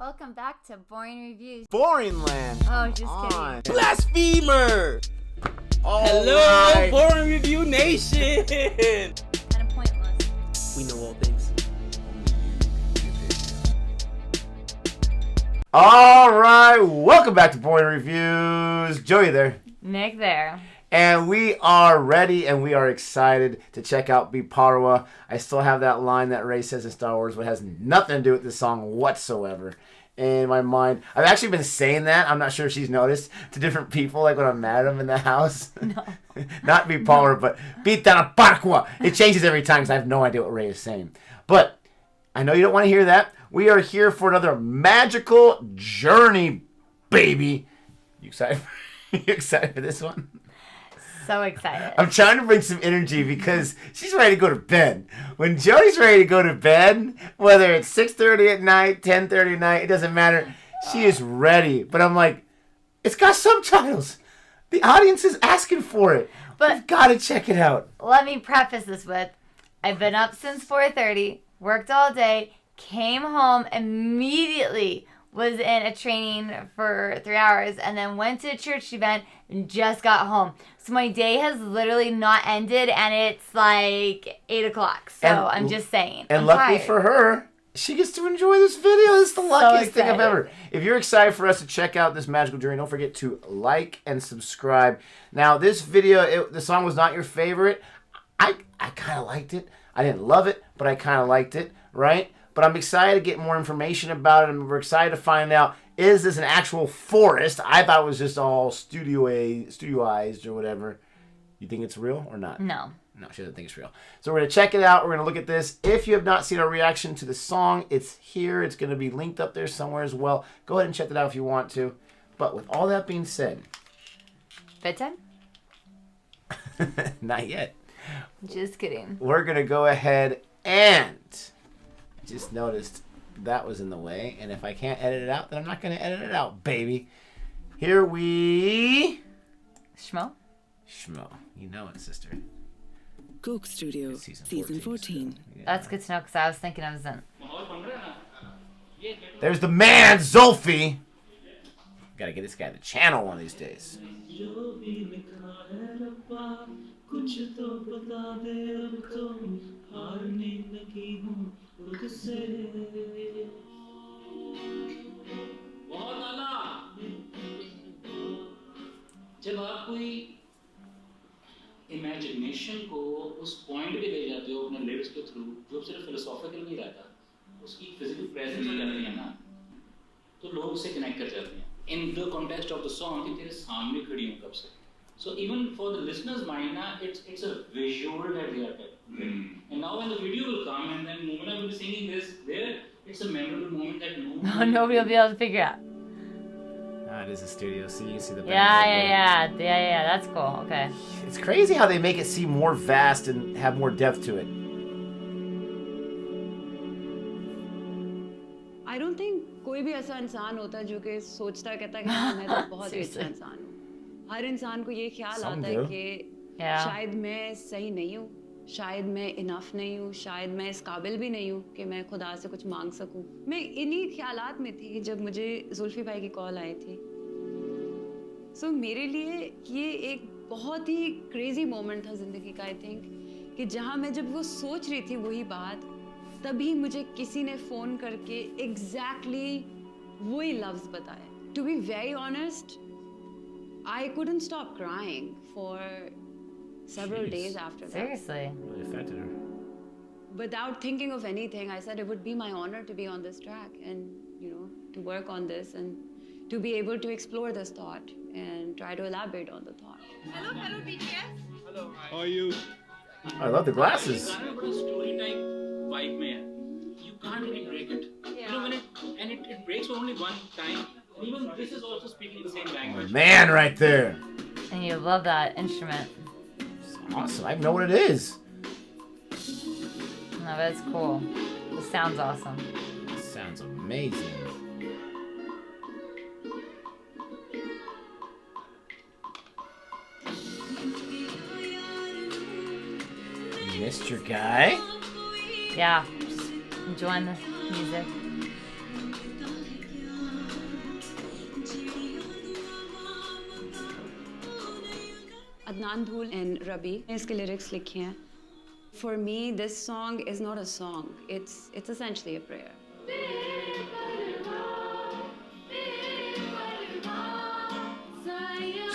Welcome back to Boring Reviews. Boring land. Oh, just kidding. Blasphemer! Hello, right. Boring Review Nation! Kind of pointless. We know all things. All right, welcome back to Boring Reviews. Joey there. Nick there. And we are ready and we are excited to check out Beparwah. I still have that line that Ray says in Star Wars, but has nothing to do with this song whatsoever. In my mind, I've actually been saying that. I'm not sure if she's noticed to different people, like when I'm mad at them in the house. No. Not Beparwah, but Beparwah. It changes every time because I have no idea what Ray is saying. But I know you don't want to hear that. We are here for another magical journey, baby. You excited? You excited for this one? So excited. I'm trying to bring some energy because she's ready to go to bed. When Jodi's ready to go to bed, whether it's 6:30 at night, 10:30 at night, it doesn't matter. She is ready. But I'm like, it's got subtitles. The audience is asking for it. But you've got to check it out. Let me preface this with, I've been up since 4:30, worked all day, came home, immediately was in a training for 3 hours, and then went to a church event and just got home. So my day has literally not ended, and it's like 8 o'clock. So I'm just saying. And I'm luckily tired. for her, she gets to enjoy this video. This is the luckiest thing I've ever. If you're excited for us to check out this magical journey, don't forget to like and subscribe. Now, this video, the song was not your favorite. I kind of liked it. I didn't love it, but I kind of liked it, right? But I'm excited to get more information about it, and we're excited to find out, is this an actual forest? I thought it was just all studioized or whatever. You think it's real or not? No. No, she doesn't think it's real. So we're going to check it out. We're going to look at this. If you have not seen our reaction to the song, it's here. It's going to be linked up there somewhere as well. Go ahead and check it out if you want to. But with all that being said... Bedtime? Not yet. Just kidding. We're going to go ahead and... Just noticed that was in the way. And if I can't edit it out, then I'm not going to edit it out, baby. Here we... Schmo? Schmo. You know it, sister. Coke Studio, Season 14. So, yeah. That's good to know, because I was thinking I was in. There's the man, Xulfi. Gotta get this guy the channel one of these days. जब आप कोई imagination को उस point पे ले जाते हो अपने लिरिक्स के थ्रू जो सिर्फ फिलोसॉफिकल नहीं रहता उसकी फिजिकल प्रेजेंस हो जाती है ना तो लोग उससे कनेक्ट कर जाते हैं in the context of the song कि तेरे सामने खड़ी हूं कब से so even for the listeners mind na it's a visual that they are telling and now when the video will come and then Momima will be singing this there it's a memorable moment that Nobody will be able to figure out. It is a studio, so you can see the back. Yeah, that's cool. Okay. It's crazy how they make it seem more vast and have more depth to it. I don't think कोई भी ऐसा इंसान होता जो कि सोचता कहता है कि मैं तो बहुत ही अच्छा इंसान हूँ. हर इंसान को ये ख्याल आता है कि शायद मैं सही नहीं हूँ, शायद मैं इनफ नहीं हूँ, शायद मैं इस काबिल भी नहीं हूँ कि मैं खुदा से कुछ मांग सकूँ. मैं इन्हीं ख्यालात में थी जब मुझे जुल्फी भाई की कॉल आई थी. So मेरे लिए ये एक बहुत ही क्रेजी मोमेंट था जिंदगी का. आई थिंक कि जहाँ मैं जब वो सोच रही थी वही बात, तभी मुझे किसी ने फोन करके एग्जैक्टली वही लफ्ज बताया. To be very honest, I couldn't stop crying for several days after that. Seriously? Really affected her. Without thinking of anything, I said it would be my honor to be on this track and, you know, to work on this and to be able to explore this thought and try to elaborate on the thought. Hello BTS. Hello. How are you? I love the glasses. story type vibe mein hai. You can't really break it. Yeah. You know when it breaks for only one time. Even this is also speaking the same language. Man, right there. And you love that instrument. It's awesome. I know what it is. No, that's cool. It sounds awesome. It sounds amazing. You missed your guy? Yeah, just enjoying the music. Adnan Dhul and Rabi इसके lyrics लिखे हैं. For me, this song is not a song. It's essentially a prayer.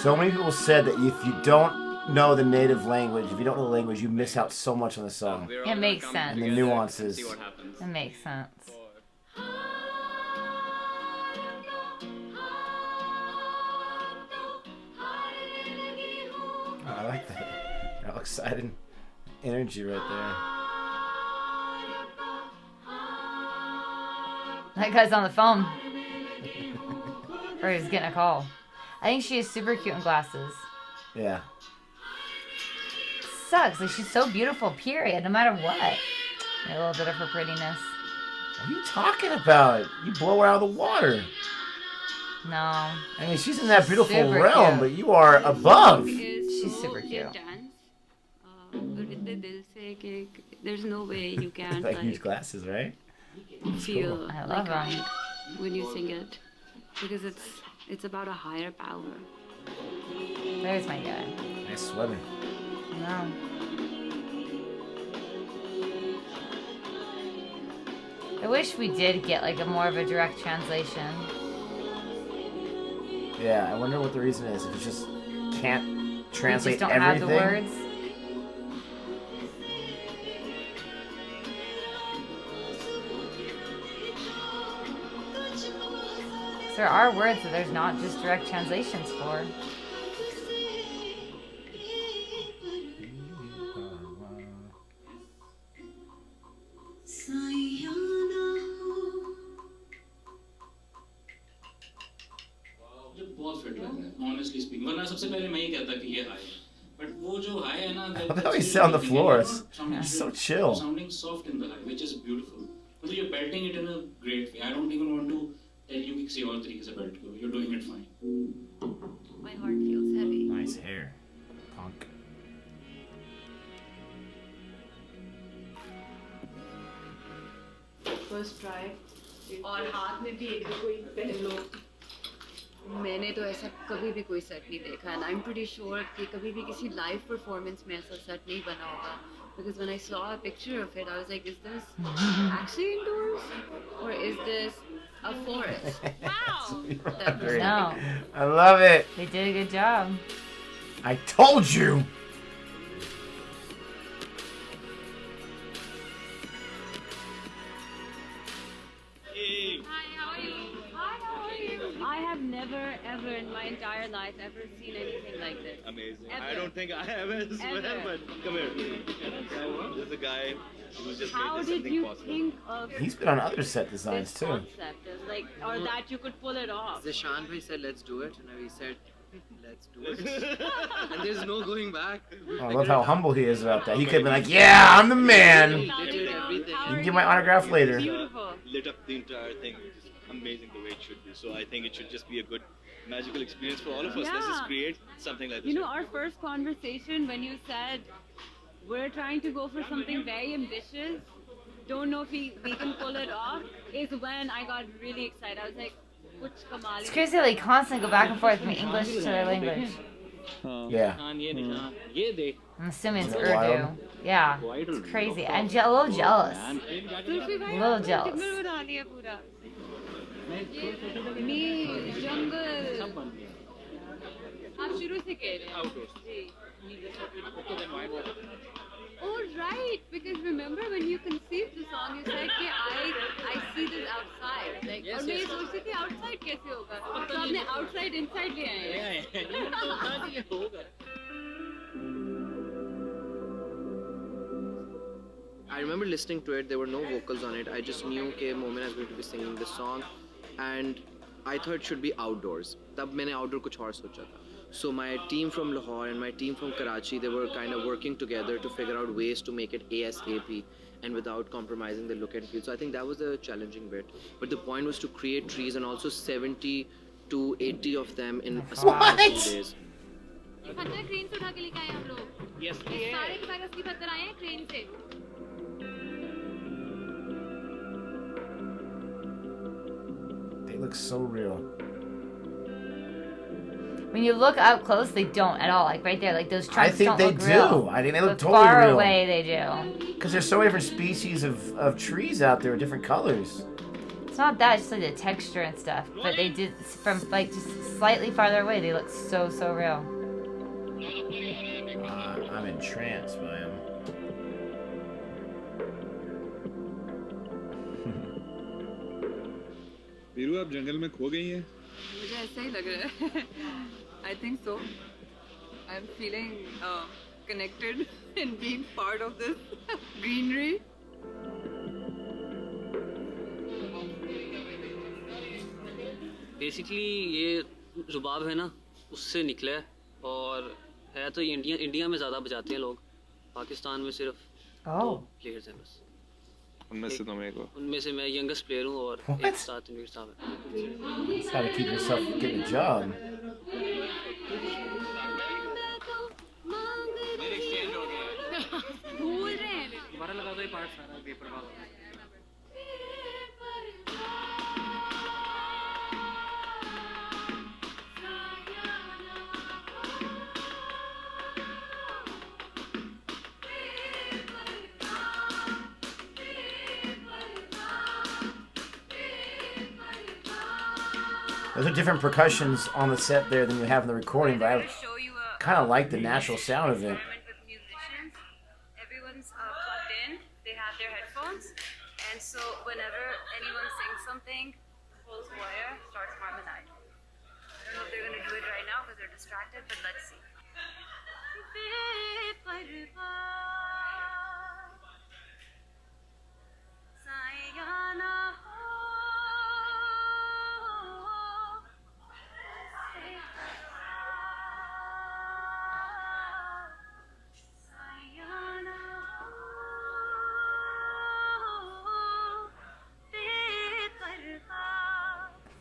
So many people said that if you don't know the native language, if you don't know the language, you miss out so much on the song. It makes sense. And the nuances. It makes sense. I like that. How excited energy right there. That guy's on the phone. Or he's getting a call. I think she is super cute in glasses. Yeah. Sucks. Like, she's so beautiful, period, no matter what. A little bit of her prettiness. What are you talking about? You blow her out of the water. No. I mean, she's in that beautiful Super realm, cute. but you are above. She's super cute. There's no way you can Like huge glasses, right? feel I love like them. crying when you sing it, because it's about a higher power. There's my guy. Nice sweater. No. I wish we did get like a more of a direct translation. Yeah, I wonder what the reason is. If it just can't We translate just don't everything. have the words. There are words that there's not just direct translations for. मुझे बहुत fit लग रहा है honestly speaking. वरना सबसे पहले मैं ही कहता कि ये हाई है. But वो जो हाई है ना, I love how he sit on the floor. It's so chill. Sounding soft in the high, which is beautiful. So you're belting it in a great way. I don't even want to tell you कि किसी और तरीके से belt करो. You're doing it fine. My heart feels heavy. Nice hair. Punk. First try. और हाथ में भी एक कोई पहन लो. मैंने तो ऐसा कभी भी कोई सेट नहीं देखा, and I'm pretty sure कि कभी भी किसी live performance में ऐसा सेट नहीं बना होगा. Because when I saw a picture of it, I was like, is this actually indoors? Or is this a forest? Wow! No. I love it. They did a good job. I told you. Hi, how are you? Hi, how are you? I have never ever in my entire life ever seen anything like this. Amazing. Ever. I don't think I have as well, Ever. but come here. There's a guy who's just How made this did something you possible. think of He's been on other set designs this too. concept? Like, or that you could pull it off? Zishan bhai said, let's do it. And we said, let's do it. And there's no going back. Oh, I love how humble he is about that. He could have been like, yeah, I'm the man. We did everything. You can get my autograph later. Beautiful. Lit up the entire thing, which is amazing the way it should be. So I think it should just be a good magical experience for all of us. Let's just Yeah. create something like this. You know, our first conversation when you said we're trying to go for something very ambitious, don't know if we can pull it off, is when I got really excited. I was like, kuch kamal. It's crazy how they constantly go back and forth from English to their language. Yeah. ये देख. I'm assuming it's Is it Urdu. wild? Yeah. It's crazy. I'm a little jealous. Xulfi bhai, A little आपने jealous. जंगल बना लिया पूरा. नील, जंगल. आप शुरू से कह रहे हैं. जी. Oh right, because remember when you conceived the song, you said कि I see this outside. Like, और मैं ये सोचती थी outside कैसे होगा? तो आपने outside inside ले आए हैं. I remember listening to it. There were no vocals on it. I just knew that Momina is going to be singing this song, and I thought it should be outdoors. तब मैंने outdoor कुछ और सोचा था. So my team from Lahore and my team from Karachi, they were kind of working together to figure out ways to make it ASAP and without compromising the look and feel. So I think that was a challenging bit. But the point was to create trees and also 70 to 80 of them in a span of 2 days. ये पत्थर crane से उठा के लेके आए हम लोग. Yes. ये सारे के सारे असली पत्थर आए हैं क्रेन से. They look so real. when you look up close, they don't at all. Like right there, like those trunks don't look real. I think they do. I think they look totally far real. away, they do. Because there's so many different species of trees out there, different colors. It's not that, it's just like the texture and stuff. But they did, from like just slightly farther away, they look so real. I'm entranced by him. Veeru आप जंगल में खो गई हैं? मुझे ऐसा ही लग रहा है. I think so. I'm feeling connected and being part of this greenery. Basically ये रुबाब है ना, उससे निकला है. और है तो ये इंडिया में ज़्यादा बजाते हैं लोग. पाकिस्तान में सिर्फ प्लेयर्स हैं बस. उनमें से तुम एक हो. उनमें से मैं यंगेस्ट प्लेयर हूँ और एक साथ रणवीर साहब है. Just gotta keep yourself getting a job. हमारा लगा दो ये पार्ट सारा बेपरवाह. Those are different percussions on the set there than you have in the recording, but I kind of like the natural sound of it. Everyone's plugged in, they have their headphones, and so whenever anyone sings something, the whole choir starts harmonizing. I don't know if they're going to do it right now because they're distracted, but let's see.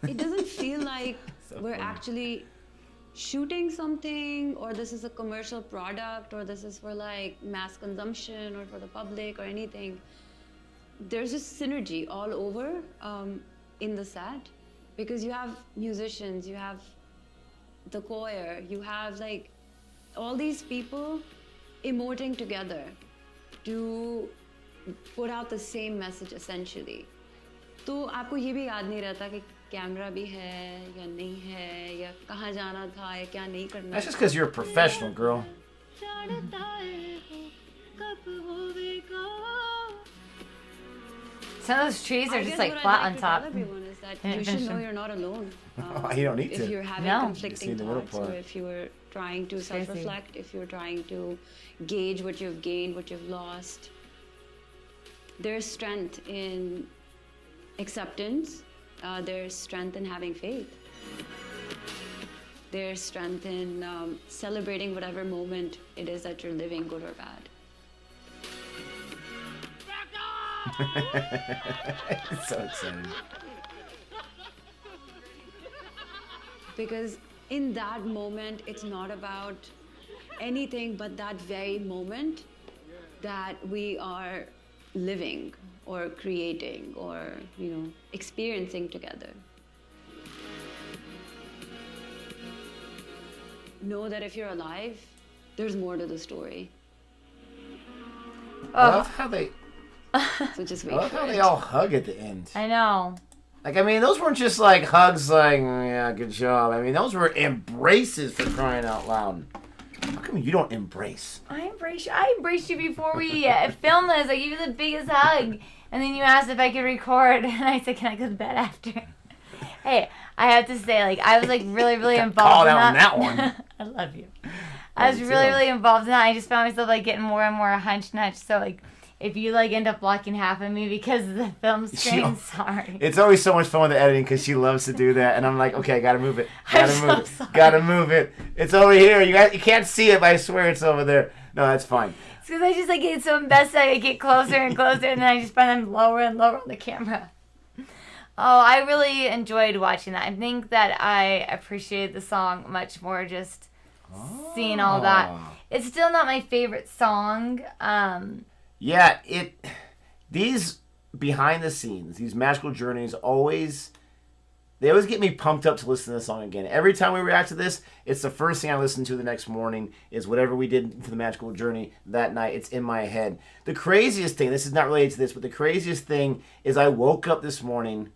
It doesn't feel like we're actually shooting something, or this is a commercial product, or this is for like mass consumption or for the public or anything. There's just synergy all over in the set, because you have musicians, you have the choir, you have like all these people emoting together to put out the same message essentially. तो आपको ये भी याद नहीं रहता कि camera भी है या नहीं है, या कहाँ जाना था या क्या नहीं करना. That's just because you're a professional, girl. Some of those trees are just like flat on top. Everyone is that you should know you're not alone. You don't need to. If you're having conflicting thoughts, or if you were trying to self-reflect, if you're trying to gauge what you've gained, what you've lost, there's strength in acceptance. There's strength in having faith. There's strength in celebrating whatever moment it is that you're living, good or bad. It's so exciting. Because in that moment, it's not about anything but that very moment that we are living or creating or, experiencing together. Know that if you're alive, there's more to the story. I love how they... So just wait I love for how it. they all hug at the end. I know. Like, I mean, those weren't just like hugs like, yeah, good job. I mean, those were embraces, for crying out loud. How come you don't embrace? I embraced you before we filmed this. I gave you the biggest hug. And then you asked if I could record. And I said, can I go to bed after? Hey, I have to say, like, I was like really, really involved in that. Called out on that one. I love you. I was really, really involved in that. I just found myself like getting more and more hunched. So like, if you like end up blocking half of me because of the film screen, sorry. It's always so much fun with the editing because she loves to do that, and I'm like, okay, gotta move it, gotta move it. It's over here. You can't see it, but I swear it's over there. No, that's fine. It's because I just like get so invested. I get closer and closer, and then I just find them lower and lower on the camera. Oh, I really enjoyed watching that. I think that I appreciated the song much more just seeing all that. It's still not my favorite song. Yeah, these behind the scenes, these magical journeys always they always get me pumped up to listen to the song again. Every time we react to this, it's the first thing I listen to the next morning is whatever we did for the magical journey that night. It's in my head. The craziest thing, this is not related to this, but the craziest thing is I woke up this morning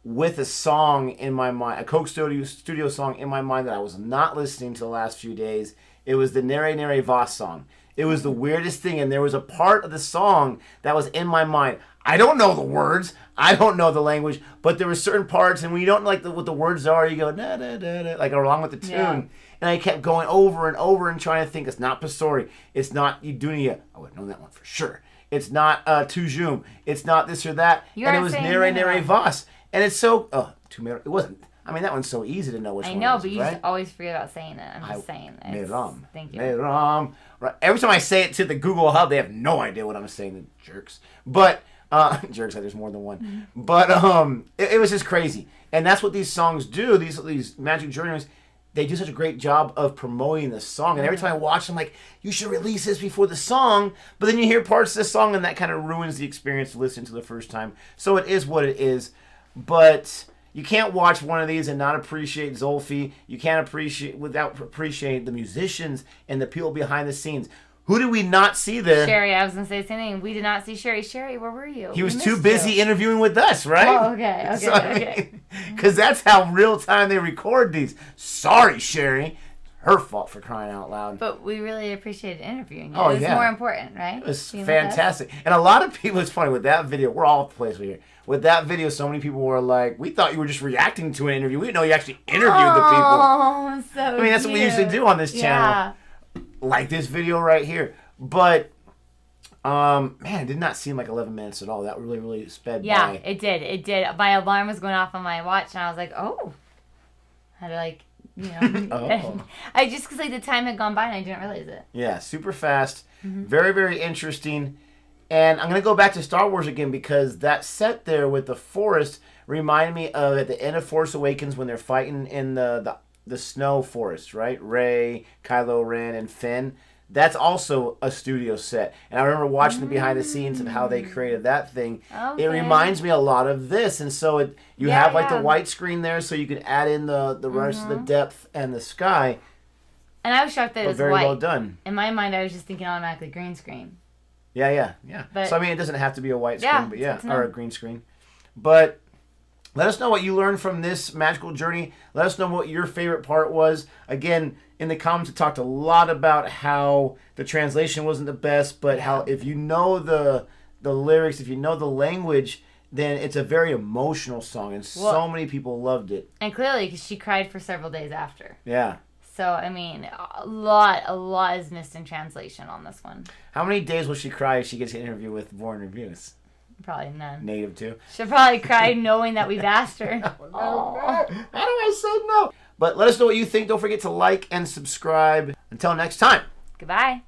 with a song in my mind, a Coke studio song in my mind that I was not listening to the last few days. It was the Nere Nere Voss song. It was the weirdest thing, and there was a part of the song that was in my mind. I don't know the words. I don't know the language, but there were certain parts, and when you don't like what the words are, you go, da, da, da, da, like along with the tune. Yeah. And I kept going over and over and trying to think, it's not Pastori. It's not Idunia. I would know that one for sure. It's not Tujum. It's not this or that. And it was Nere Nere Voss. And it's so, it wasn't. I mean, that one's so easy to know which one it is, but you just always forget about saying it. I'm just saying it. Meram. Thank you. Meram. Right. Every time I say it to the Google Hub, they have no idea what I'm saying, the jerks. But, jerks, like there's more than one. Mm-hmm. But it was just crazy. And that's what these songs do, these Magic Journeys. They do such a great job of promoting the song. And every time I watch, I'm like, you should release this before the song. But then you hear parts of the song, and that kind of ruins the experience to listen to the first time. So it is what it is. But you can't watch one of these and not appreciate Xulfi. You can't appreciate the musicians and the people behind the scenes. Who did we not see there? Sherry, I was going to say the same thing. We did not see Sherry. Sherry, where were you? He was too busy interviewing with us, right? Oh, okay. Because that's how real time they record these. Sorry, Sherry. Her fault for crying out loud. But we really appreciated interviewing you. It was more important, right? It was fantastic. And a lot of people, it's funny, with that video, we're all places here. With that video, so many people were like, we thought you were just reacting to an interview. We didn't know you actually interviewed the people. Oh, so I mean, that's what we usually do on this channel. Like this video right here. But, man, it did not seem like 11 minutes at all. That really, really sped by. Yeah, it did. It did. My alarm was going off on my watch, and I was like, oh. I had to, I just, because the time had gone by, and I didn't realize it. Yeah, super fast. Mm-hmm. Very, very interesting. And I'm going to go back to Star Wars again because that set there with the forest reminded me of at the end of Force Awakens when they're fighting in the snow forest, right? Rey, Kylo Ren, and Finn. That's also a studio set. And I remember watching the behind the scenes of how they created that thing. Okay. It reminds me a lot of this. And so you have the white screen there so you can add in the rest of the depth and the sky. And I was shocked that it was very white. Well done. In my mind, I was just thinking automatically green screen. Yeah. But, so, I mean, it doesn't have to be a white screen, but or a green screen. But let us know what you learned from this magical journey. Let us know what your favorite part was. Again, in the comments, we talked a lot about how the translation wasn't the best, but how if you know the lyrics, if you know the language, then it's a very emotional song, and so many people loved it. And clearly, because she cried for several days after. Yeah. So, I mean, a lot is missed in translation on this one. How many days will she cry if she gets an interview with Boring Reviews? Probably none. Native too. She'll probably cry knowing that we've asked her. No. How do I say no? But let us know what you think. Don't forget to like and subscribe. Until next time. Goodbye.